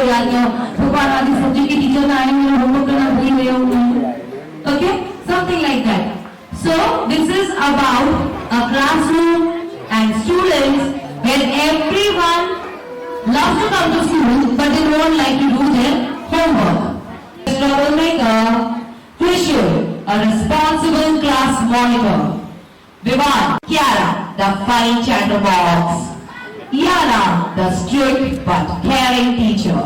हो जाती हो, भगवान आदि सब्जेक्ट के टीचर ना आएंगे, मेरा होमवर्क करना भूल गए होंगे. Okay, something like that. So this is about a classroom and students where everyone loves to come to school, but they don't like to do their homework. Troublemaker, Trishul, a responsible class monitor. Vivan, Kiara, the funny chatterbox. Yana, the strict but caring teacher.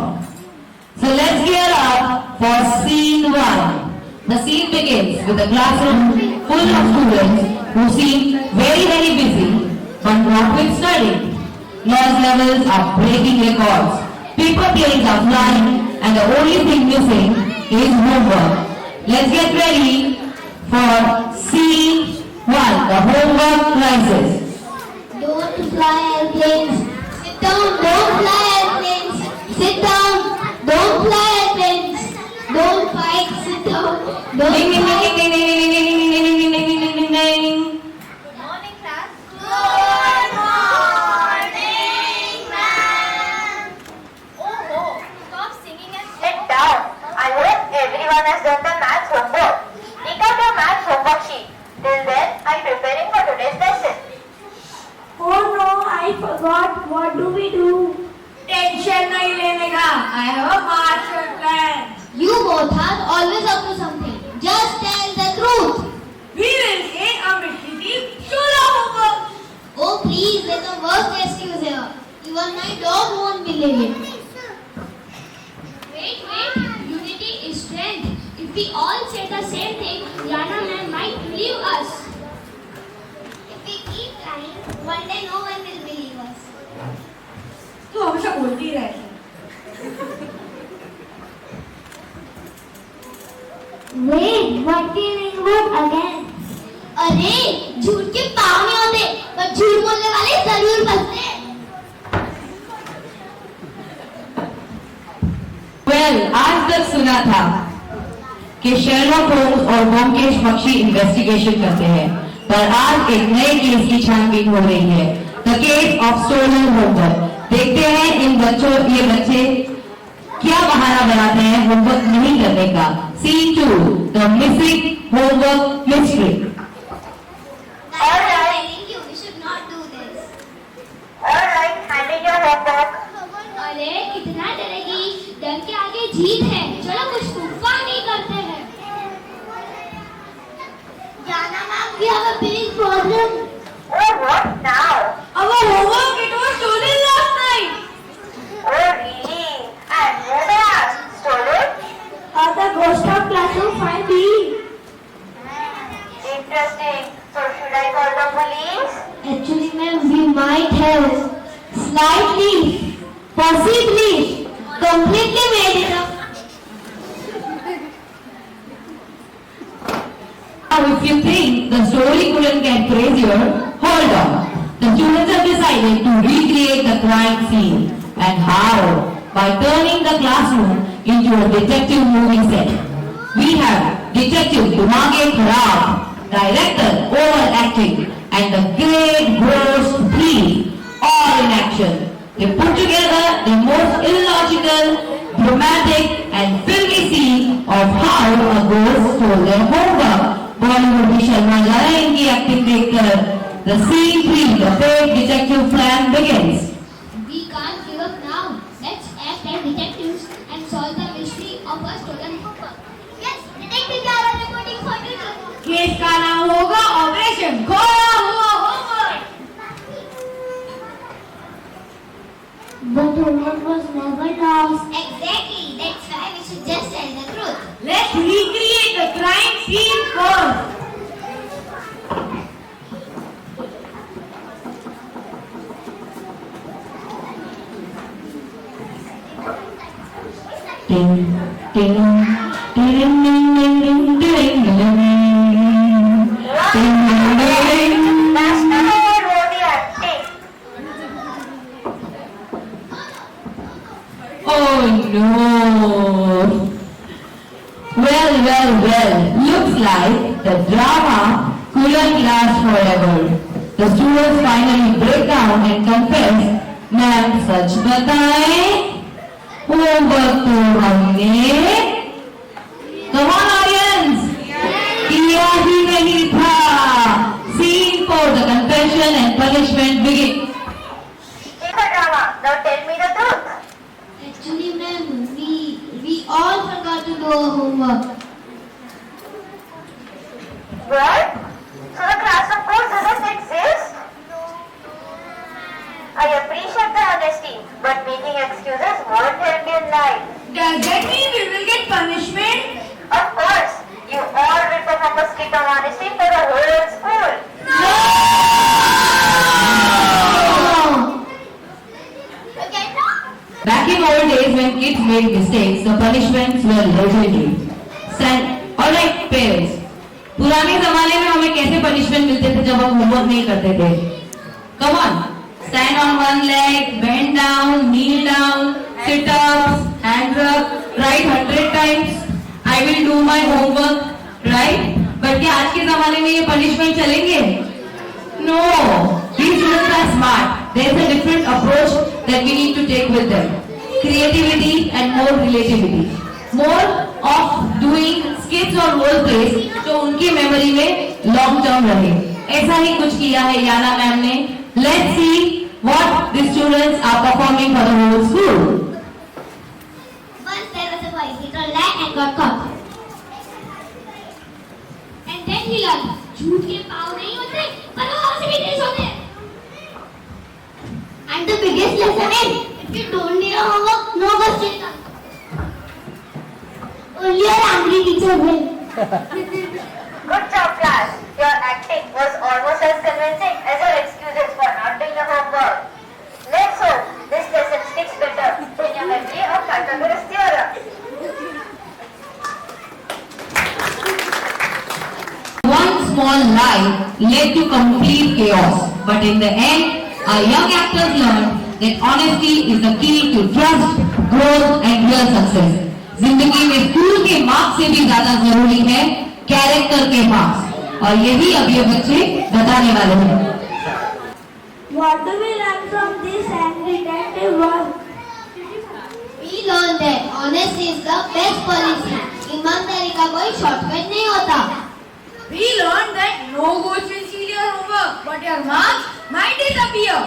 So let's gear up for scene 1. The scene begins with a classroom full of students who seem very busy but not with studying. Noise levels are breaking records. Paper planes are flying and the only thing missing is homework. Let's get ready for scene 1, the homework crisis. Don't fly airplanes. Sit down. Don't fly airplanes. Sit down. Don't fly airplanes. Don't fight. Sit down. Don't Ding, ding, fight. ding, ding, ding, ding, ding, ding, ding, ding, ding, ding, ding. Morning, class. Good morning, ma'am. Oh, stop singing and sit down. I hope everyone has done the maths homework. Take out your maths homework sheet. Till then, I'm preparing for today's lesson. Oh no, I forgot. What do we do? Tension नहीं लेने का. I have a master plan. You both are always up to something. Just tell the truth. We will say a mystery team solo homework. Oh please, there's the worst excuse here. Even my dog won't believe it. Wait, unity is strength. If we all say the same thing, Yana ma'am might believe us. If we keep trying, one day no one will believe us. तू हमेशा बोलती रहती. Wait, what do you mean again? अरे झूठ के पाँव नहीं होते, पर झूठ बोलने वाले जरूर फंसते हैं. Well, आज तक सुना था कि शेरलॉक होम्स और ब्योमकेश बख्शी इन्वेस्टिगेशन करते हैं, पर आज एक नए केस की छानबीन हो रही है. The case of stolen homework. देखते हैं ये बच्चे क्या बहाना बनाते हैं होमवर्क नहीं करने का. Scene 2, the missing homework mystery. Alright, you should not do this. Alright, handing your homework. अरे कितना डरेगी, डर के आगे जीत है. चलो कुछ तूफान नहीं करते हैं. Jana ma'am, we have a big problem. Oh, what now? Our homework, it was stolen last night. Oh, really? And who may ask? Stolen? The ghost of classroom 5B. Interesting. So should I call the police? Actually, ma'am, we might have slightly, possibly, completely made it up. Now, if you think the story couldn't get crazier, hold on. The students have decided to recreate the crime scene. And how? By turning the classroom into a detective movie set. We have Detective Dumage Kharab, director overacting, and the great ghost thief all in action. They put together the most illogical, dramatic, and filmy scene of how a ghost stole their homework. Bollywood की शर्मा जा रहे हैं इनकी acting देखकर. The scene 3, the fake detective plan begins. We can't give up now. Let's act as detectives and solve the mystery of a stolen homework. Yes, detective Jara reporting for duty. Case का नाम होगा operation खोया हुआ homework. But homework was never lost. Exactly, that's why we should just tell the truth. Let's recreate the crime scene first. Ding, ding, ding, ding, ding, ding, ding, ding, ding, ding. That's the whole road the acting. Oh no! Well, looks like the drama couldn't last forever. The students finally break down and confess, "Ma'am, सच बताएं, homework हमने come on audience किया ही नहीं था. Scene 4, the confession and punishment begin. It's a drama. Now tell me the truth. Actually, ma'am, we all forgot to do our homework. What? So the classroom course doesn't exist? I appreciate the honesty, but making excuses won't help you in life. Does that mean we will get punishment? Of course, you all will perform a skit of honesty for the whole school. Back in old days when kids made mistakes, the punishments were legendary. Alright parents, पुराने जमाने में हमें कैसे punishment मिलते थे जब हम homework नहीं करते थे? Come on, stand on one leg, bend down, kneel down, sit up, hand up, write 100 times. I will do my homework, right? But क्या आज के जमाने में ये पनिशमेंट चलेंगे? No, these students are smart. There is a different approach that we need to take with them. Creativity and more relativity. More of doing skits or role plays जो उनकी memory में long term रहे. ऐसा ही कुछ किया है याना ma'am ने. Let's see what the students are performing for the whole school. Once there was a boy, he told lie and got caught. And then he learned, झूठ के पाँव नहीं होते, पर वो से भी तेज होते हैं. And the biggest lesson is, if you don't do your homework, no question comes. Only your angry teacher will. Good job, class. Your acting was almost as convincing as your excuses for not doing your homework. Let's hope this lesson sticks better in your memory of Pythagoras' theorem. One small lie led to complete chaos, but in the end, our young actors learned that honesty is the key to trust, growth and real success. जिंदगी में school के marks से भी ज्यादा जरूरी है character के marks, और यही अब ये बच्चे बताने वाले हैं. What do we learn from this angry detective work? We learned that honesty is the best policy. ईमानदारी का कोई शॉर्टकट नहीं होता. We learned that no ghost will steal your homework, but your marks might disappear.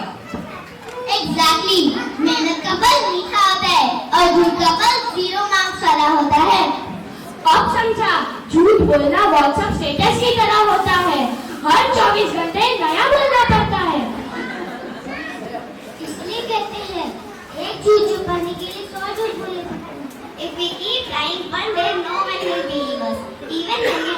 Exactly. मेहनत का फल मीठा होता है और झूठ का फल 0 मार्क्स वाला होता है. अब समझा, झूठ बोलना व्हाट्सएप स्टेटस की तरह होता है. हर 24 घंटे नया बोलना पड़ता है. इसलिए कहते हैं, एक झूठ छुपाने के लिए 100 झूठ बोले. If we keep lying one day, no one will believe us. Even when we